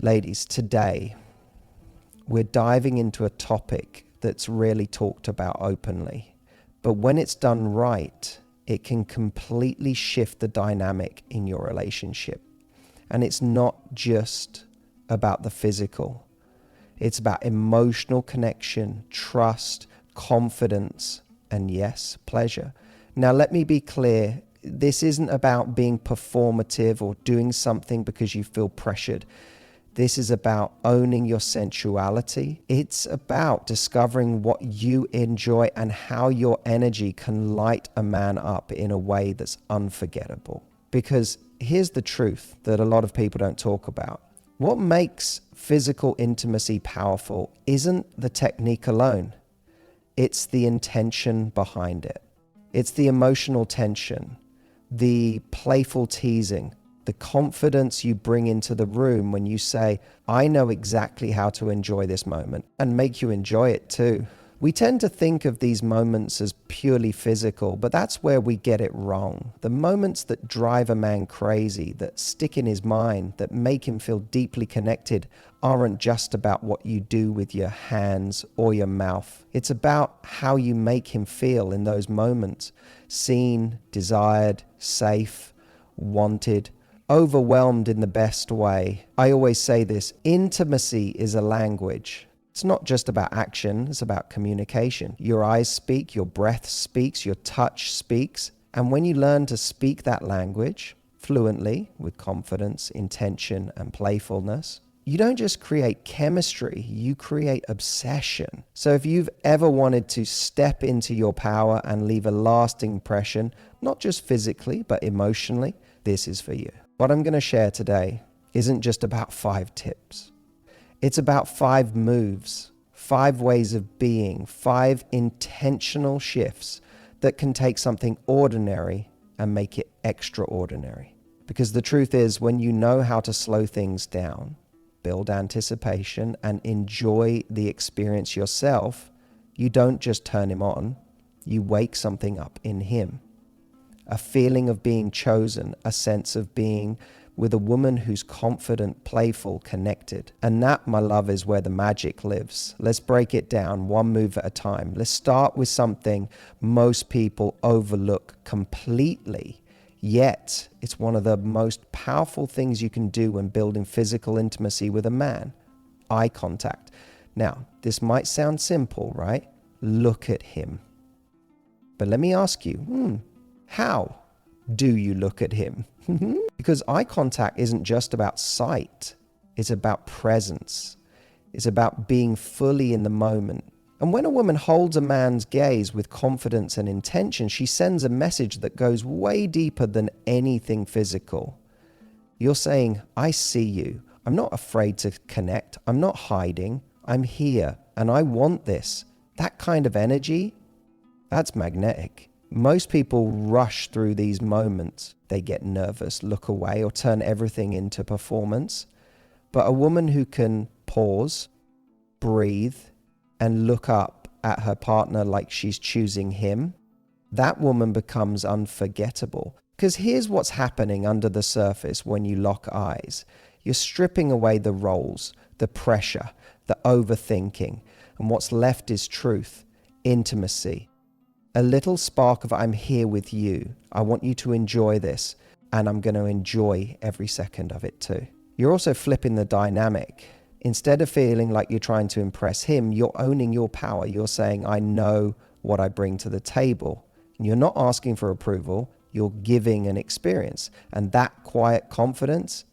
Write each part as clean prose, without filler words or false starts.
Ladies, today we're diving into a topic that's rarely talked about openly. But when it's done right, it can completely shift the dynamic in your relationship. And it's not just about the physical. It's about emotional connection, trust, confidence, and yes, pleasure. Now, let me be clear. This isn't about being performative or doing something because you feel pressured. This is about owning your sensuality. It's about discovering what you enjoy and how your energy can light a man up in a way that's unforgettable. Because here's the truth that a lot of people don't talk about. What makes physical intimacy powerful isn't the technique alone. It's the intention behind it. It's the emotional tension, the playful teasing, the confidence you bring into the room when you say, I know exactly how to enjoy this moment, and make you enjoy it too. We tend to think of these moments as purely physical, but that's where we get it wrong. The moments that drive a man crazy, that stick in his mind, that make him feel deeply connected, aren't just about what you do with your hands or your mouth. It's about how you make him feel in those moments. Seen, desired, safe, wanted, overwhelmed in the best way. I always say this, intimacy is a language. It's not just about action, it's about communication. Your eyes speak, your breath speaks, your touch speaks. And when you learn to speak that language fluently, with confidence, intention, and playfulness, you don't just create chemistry, you create obsession. So if you've ever wanted to step into your power and leave a lasting impression, not just physically, but emotionally, this is for you. What I'm going to share today isn't just about 5 tips. It's about 5 moves, 5 ways of being, 5 intentional shifts that can take something ordinary and make it extraordinary. Because the truth is, when you know how to slow things down, build anticipation, and enjoy the experience yourself, you don't just turn him on, you wake something up in him. A feeling of being chosen, a sense of being with a woman who's confident, playful, connected. And that, my love, is where the magic lives. Let's break it down one move at a time. Let's start with something most people overlook completely, yet it's one of the most powerful things you can do when building physical intimacy with a man: eye contact. Now, this might sound simple, right? Look at him. But let me ask you, how do you look at him? Because eye contact isn't just about sight. It's about presence. It's about being fully in the moment. And when a woman holds a man's gaze with confidence and intention, she sends a message that goes way deeper than anything physical. You're saying, I see you. I'm not afraid to connect. I'm not hiding. I'm here and I want this. That kind of energy, that's magnetic. Most people rush through these moments. They get nervous, look away, or turn everything into performance. But a woman who can pause, breathe, and look up at her partner like she's choosing him, that woman becomes unforgettable. Because here's what's happening under the surface when you lock eyes. You're stripping away the roles, the pressure, the overthinking, and what's left is truth, intimacy. A little spark of I'm here with you. I want you to enjoy this, and I'm going to enjoy every second of it too. You're also flipping the dynamic. Instead of feeling like you're trying to impress him, you're owning your power. You're saying, I know what I bring to the table. And you're not asking for approval. You're giving an experience. And that quiet confidence,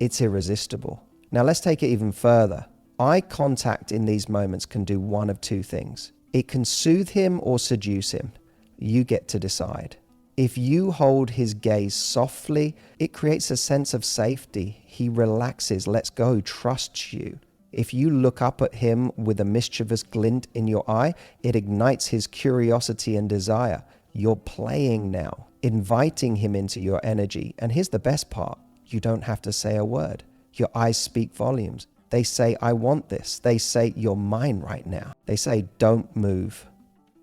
it's irresistible. Now let's take it even further. Eye contact in these moments can do one of 2 things. It can soothe him or seduce him. You get to decide. If you hold his gaze softly, it creates a sense of safety. He relaxes, lets go, trusts you. If you look up at him with a mischievous glint in your eye, it ignites his curiosity and desire. You're playing now, inviting him into your energy. And here's the best part. You don't have to say a word. Your eyes speak volumes. They say, I want this. They say, you're mine right now. They say, don't move.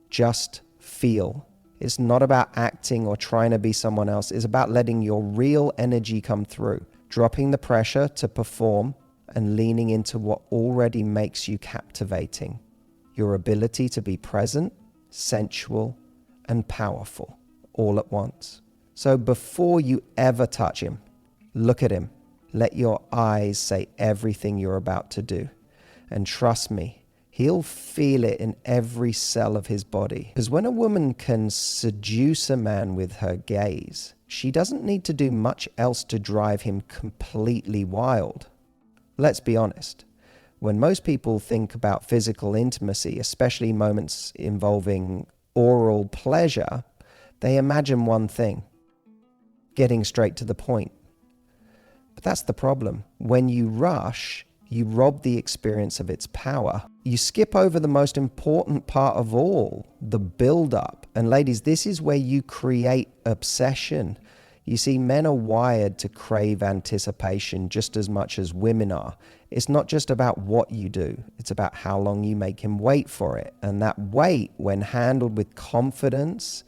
Just feel. It's not about acting or trying to be someone else. It's about letting your real energy come through, dropping the pressure to perform and leaning into what already makes you captivating. Your ability to be present, sensual, and powerful all at once. So before you ever touch him, look at him. Let your eyes say everything you're about to do. And trust me, he'll feel it in every cell of his body. Because when a woman can seduce a man with her gaze, she doesn't need to do much else to drive him completely wild. Let's be honest. When most people think about physical intimacy, especially moments involving oral pleasure, they imagine one thing: getting straight to the point. But that's the problem. When you rush, you rob the experience of its power. You skip over the most important part of all, the build-up. And ladies, this is where you create obsession. You see, men are wired to crave anticipation just as much as women are. It's not just about what you do, it's about how long you make him wait for it. And that wait, when handled with confidence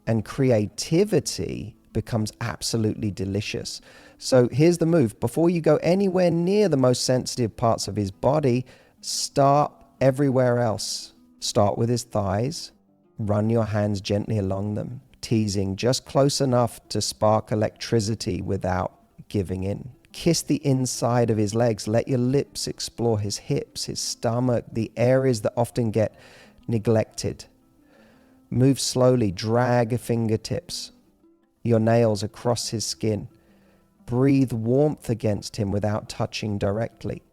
and creativity, becomes absolutely delicious. So here's the move. Before you go anywhere near the most sensitive parts of his body, start everywhere else. Start with his thighs. Run your hands gently along them, teasing just close enough to spark electricity without giving in. Kiss the inside of his legs. Let your lips explore his hips, his stomach, the areas that often get neglected. Move slowly. Drag fingertips, your nails across his skin. Breathe warmth against him without touching directly.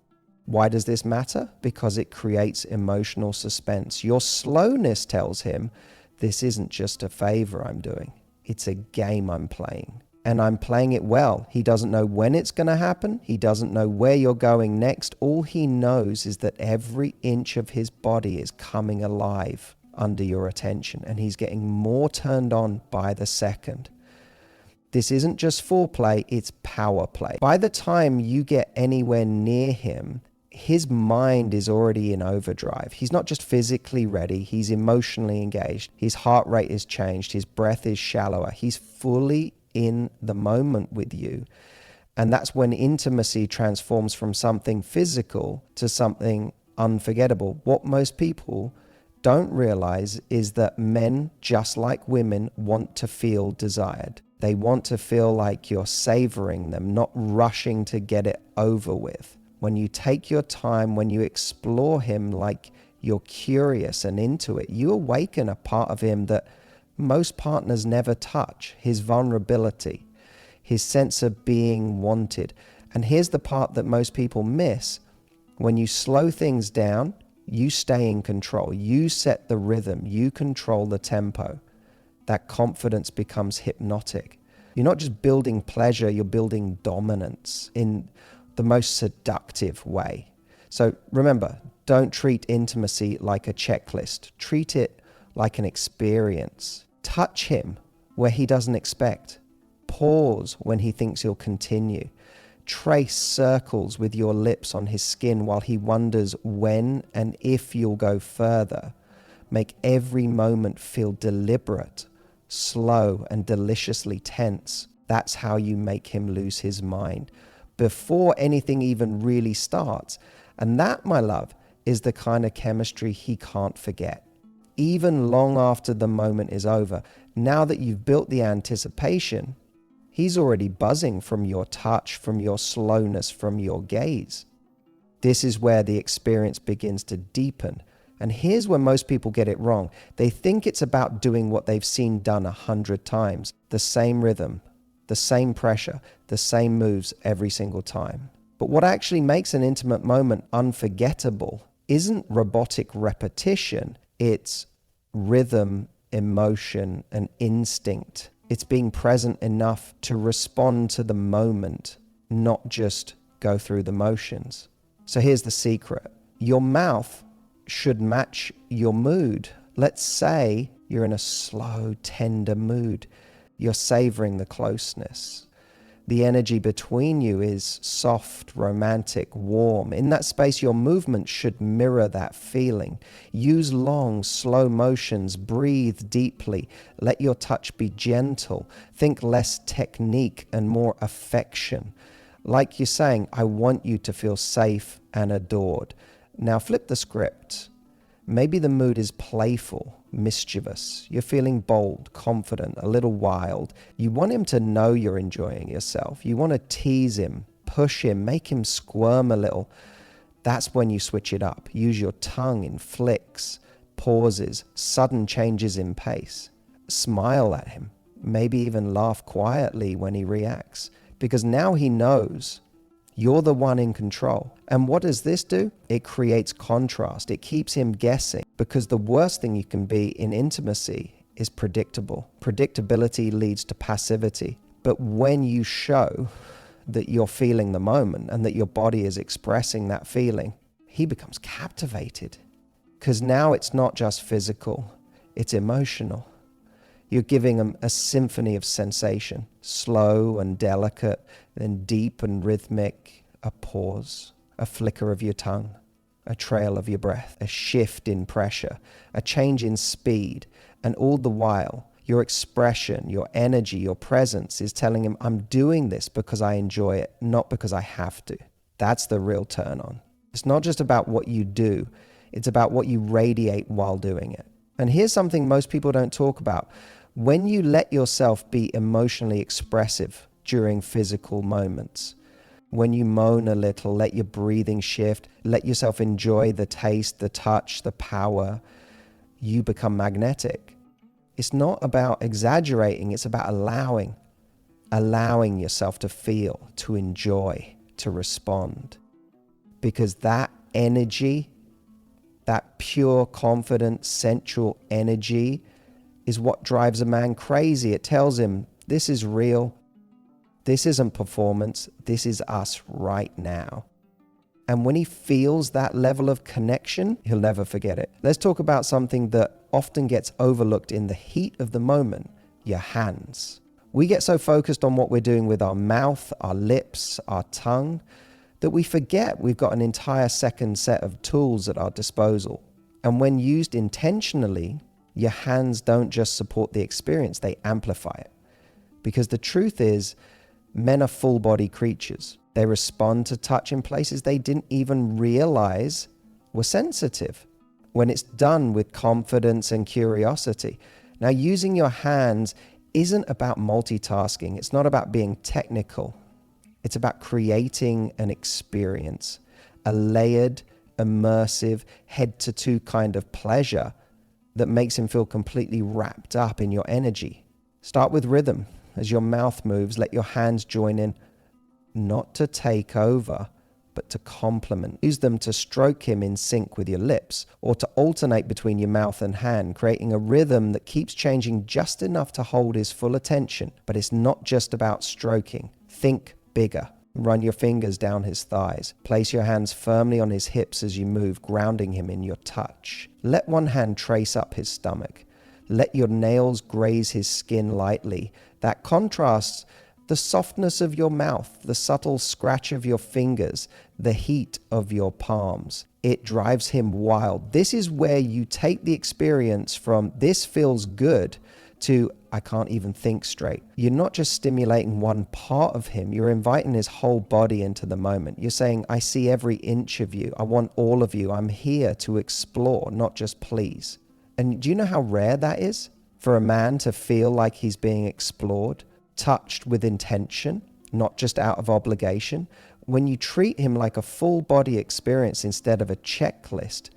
Why does this matter? Because it creates emotional suspense. Your slowness tells him, this isn't just a favor I'm doing. It's a game I'm playing. And I'm playing it well. He doesn't know when it's going to happen. He doesn't know where you're going next. All he knows is that every inch of his body is coming alive under your attention. And he's getting more turned on by the second. This isn't just foreplay, it's power play. By the time you get anywhere near him, his mind is already in overdrive. He's not just physically ready, he's emotionally engaged. His heart rate is changed, his breath is shallower. He's fully in the moment with you. And that's when intimacy transforms from something physical to something unforgettable. What most people don't realize is that men, just like women, want to feel desired. They want to feel like you're savoring them, not rushing to get it over with. When you take your time, when you explore him like you're curious and into it, you awaken a part of him that most partners never touch: his vulnerability, his sense of being wanted. And here's the part that most people miss. When you slow things down, you stay in control. You set the rhythm. You control the tempo. That confidence becomes hypnotic. You're not just building pleasure, you're building dominance in the most seductive way. So remember, don't treat intimacy like a checklist. Treat it like an experience. Touch him where he doesn't expect. Pause when he thinks you'll continue. Trace circles with your lips on his skin while he wonders when and if you'll go further. Make every moment feel deliberate, slow, and deliciously tense. That's how you make him lose his mind before anything even really starts. And that, my love, is the kind of chemistry he can't forget. Even long after the moment is over, now that you've built the anticipation, he's already buzzing from your touch, from your slowness, from your gaze. This is where the experience begins to deepen. And here's where most people get it wrong. They think it's about doing what they've seen done 100 times. The same rhythm, the same pressure, the same moves every single time. But what actually makes an intimate moment unforgettable isn't robotic repetition. It's rhythm, emotion, and instinct. It's being present enough to respond to the moment, not just go through the motions. So here's the secret. Your mouth should match your mood. Let's say you're in a slow, tender mood. You're savoring the closeness. The energy between you is soft, romantic, warm. In that space, your movement should mirror that feeling. Use long, slow motions. Breathe deeply. Let your touch be gentle. Think less technique and more affection. Like you're saying, I want you to feel safe and adored. Now flip the script. Maybe the mood is playful, mischievous. You're feeling bold, confident, a little wild. You want him to know you're enjoying yourself. You want to tease him, push him, make him squirm a little. That's when you switch it up. Use your tongue in flicks, pauses, sudden changes in pace. Smile at him. Maybe even laugh quietly when he reacts. Because now he knows you're the one in control. And what does this do? It creates contrast. It keeps him guessing. Because the worst thing you can be in intimacy is predictable. Predictability leads to passivity. But when you show that you're feeling the moment and that your body is expressing that feeling, he becomes captivated. Because now it's not just physical, it's emotional. You're giving him a symphony of sensation, slow and delicate, then deep and rhythmic, a pause, a flicker of your tongue, a trail of your breath, a shift in pressure, a change in speed, and all the while, your expression, your energy, your presence is telling him, I'm doing this because I enjoy it, not because I have to. That's the real turn on. It's not just about what you do, it's about what you radiate while doing it. And here's something most people don't talk about. When you let yourself be emotionally expressive during physical moments, when you moan a little, let your breathing shift, let yourself enjoy the taste, the touch, the power, you become magnetic. It's not about exaggerating, it's about allowing yourself to feel, to enjoy, to respond. Because that energy, that pure, confident, sensual energy is what drives a man crazy. It tells him, this is real. This isn't performance. This is us right now. And when he feels that level of connection, he'll never forget it. Let's talk about something that often gets overlooked in the heat of the moment, your hands. We get so focused on what we're doing with our mouth, our lips, our tongue, that we forget we've got an entire second set of tools at our disposal. And when used intentionally, your hands don't just support the experience, they amplify it. Because the truth is, men are full-body creatures. They respond to touch in places they didn't even realize were sensitive when it's done with confidence and curiosity. Now, using your hands isn't about multitasking. It's not about being technical. It's about creating an experience, a layered, immersive, head-to-toe kind of pleasure that makes him feel completely wrapped up in your energy. Start with rhythm. As your mouth moves, let your hands join in, not to take over, but to complement. Use them to stroke him in sync with your lips, or to alternate between your mouth and hand, creating a rhythm that keeps changing just enough to hold his full attention. But it's not just about stroking. Think bigger. Run your fingers down his thighs. Place your hands firmly on his hips as you move, grounding him in your touch. Let one hand trace up his stomach. Let your nails graze his skin lightly. That contrasts the softness of your mouth, the subtle scratch of your fingers, the heat of your palms. It drives him wild. This is where you take the experience from this feels good to I can't even think straight. You're not just stimulating one part of him, you're inviting his whole body into the moment. You're saying, I see every inch of you. I want all of you. I'm here to explore, not just please. And do you know how rare that is? For a man to feel like he's being explored, touched with intention, not just out of obligation. When you treat him like a full body experience instead of a checklist,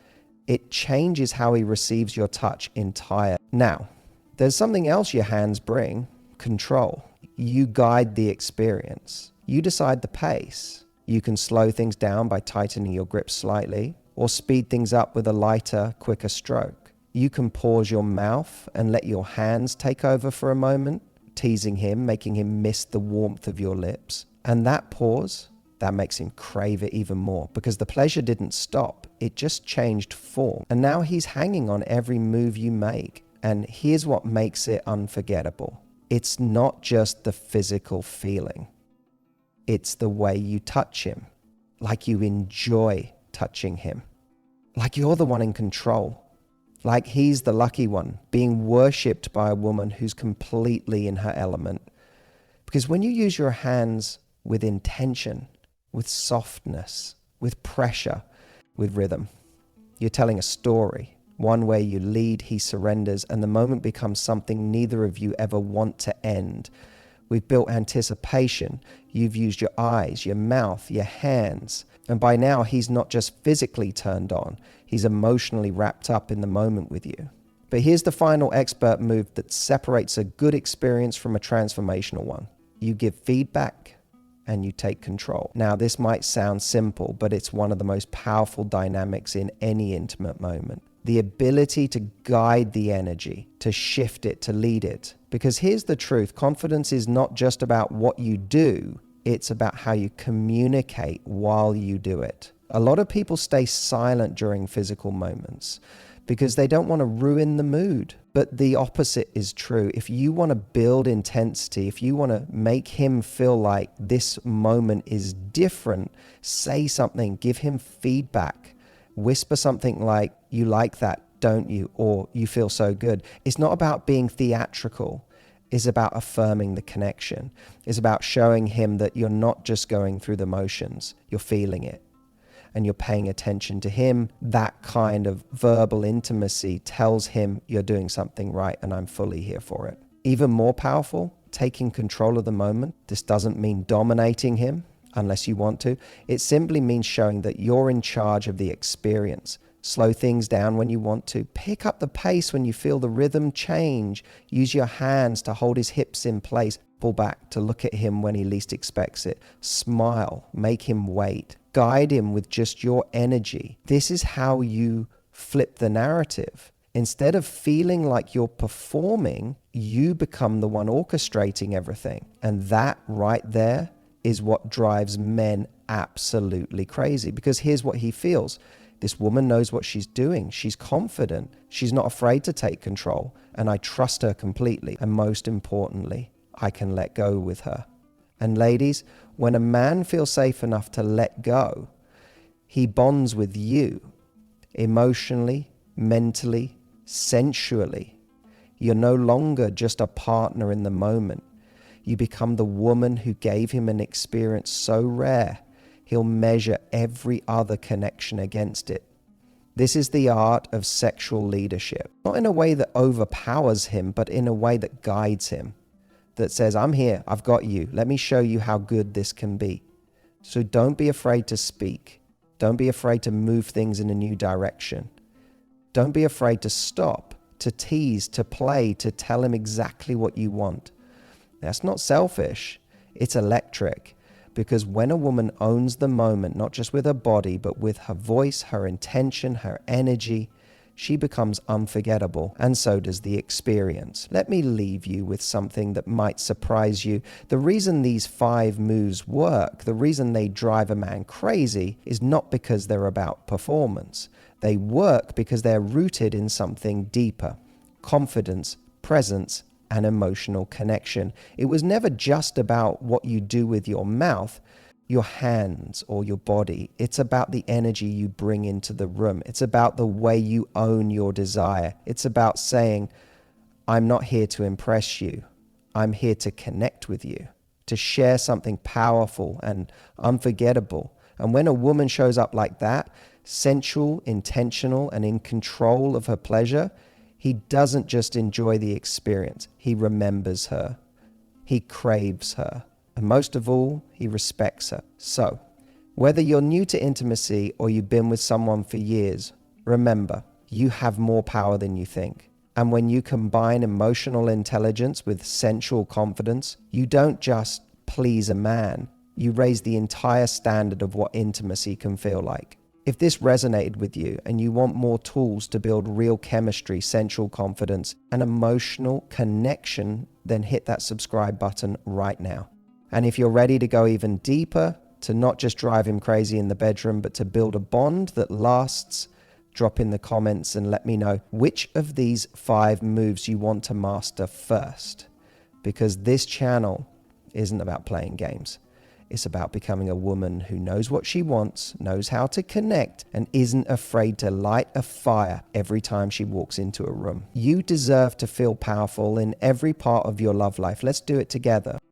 it changes how he receives your touch entirely. Now, there's something else your hands bring, control. You guide the experience. You decide the pace. You can slow things down by tightening your grip slightly, or speed things up with a lighter, quicker stroke. You can pause your mouth and let your hands take over for a moment, teasing him, making him miss the warmth of your lips. And that pause, that makes him crave it even more, because the pleasure didn't stop. It just changed form. And now he's hanging on every move you make. And here's what makes it unforgettable. It's not just the physical feeling. It's the way you touch him, like you enjoy touching him, like you're the one in control, like he's the lucky one, being worshipped by a woman who's completely in her element. Because when you use your hands with intention, with softness, with pressure, with rhythm. You're telling a story, one where you lead, he surrenders, and the moment becomes something neither of you ever want to end. We've built anticipation. You've used your eyes, your mouth, your hands. And by now, he's not just physically turned on, he's emotionally wrapped up in the moment with you. But here's the final expert move that separates a good experience from a transformational one. You give feedback and you take control. Now, this might sound simple, but it's one of the most powerful dynamics in any intimate moment. The ability to guide the energy, to shift it, to lead it. Because here's the truth, confidence is not just about what you do, it's about how you communicate while you do it. A lot of people stay silent during physical moments because they don't want to ruin the mood. But the opposite is true. If you want to build intensity, if you want to make him feel like this moment is different, say something, give him feedback. Whisper something like, you like that, don't you? Or you feel so good. It's not about being theatrical. It's about affirming the connection. It's about showing him that you're not just going through the motions, you're feeling it. And you're paying attention to him. That kind of verbal intimacy tells him you're doing something right and I'm fully here for it. Even more powerful, taking control of the moment. This doesn't mean dominating him unless you want to. It simply means showing that you're in charge of the experience. Slow things down when you want to. Pick up the pace when you feel the rhythm change. Use your hands to hold his hips in place. Pull back to look at him when he least expects it. Smile. Make him wait. Guide him with just your energy. This is how you flip the narrative. Instead of feeling like you're performing, you become the one orchestrating everything. And that right there is what drives men absolutely crazy. Because here's what he feels. This woman knows what she's doing. She's confident. She's not afraid to take control. And I trust her completely. And most importantly, I can let go with her. And ladies, when a man feels safe enough to let go, he bonds with you emotionally, mentally, sensually. You're no longer just a partner in the moment. You become the woman who gave him an experience so rare, he'll measure every other connection against it. This is the art of sexual leadership, not in a way that overpowers him, but in a way that guides him. That says, I'm here, I've got you. Let me show you how good this can be. So don't be afraid to speak. Don't be afraid to move things in a new direction. Don't be afraid to stop, to tease, to play, to tell him exactly what you want. That's not selfish. It's electric. Because when a woman owns the moment, not just with her body, but with her voice, her intention, her energy, she becomes unforgettable, and so does the experience. Let me leave you with something that might surprise you. The reason these 5 moves work, the reason they drive a man crazy, is not because they're about performance. They work because they're rooted in something deeper: confidence, presence, and emotional connection. It was never just about what you do with your mouth, your hands, or your body. It's about the energy you bring into the room. It's about the way you own your desire. It's about saying, I'm not here to impress you. I'm here to connect with you, to share something powerful and unforgettable. And when a woman shows up like that, sensual, intentional, and in control of her pleasure, he doesn't just enjoy the experience. He remembers her. He craves her. And most of all, he respects her. So, whether you're new to intimacy or you've been with someone for years, remember, you have more power than you think. And when you combine emotional intelligence with sensual confidence, you don't just please a man, you raise the entire standard of what intimacy can feel like. If this resonated with you and you want more tools to build real chemistry, sensual confidence, and emotional connection, then hit that subscribe button right now. And if you're ready to go even deeper, to not just drive him crazy in the bedroom, but to build a bond that lasts, drop in the comments and let me know which of these 5 moves you want to master first. Because this channel isn't about playing games. It's about becoming a woman who knows what she wants, knows how to connect, and isn't afraid to light a fire every time she walks into a room. You deserve to feel powerful in every part of your love life. Let's do it together.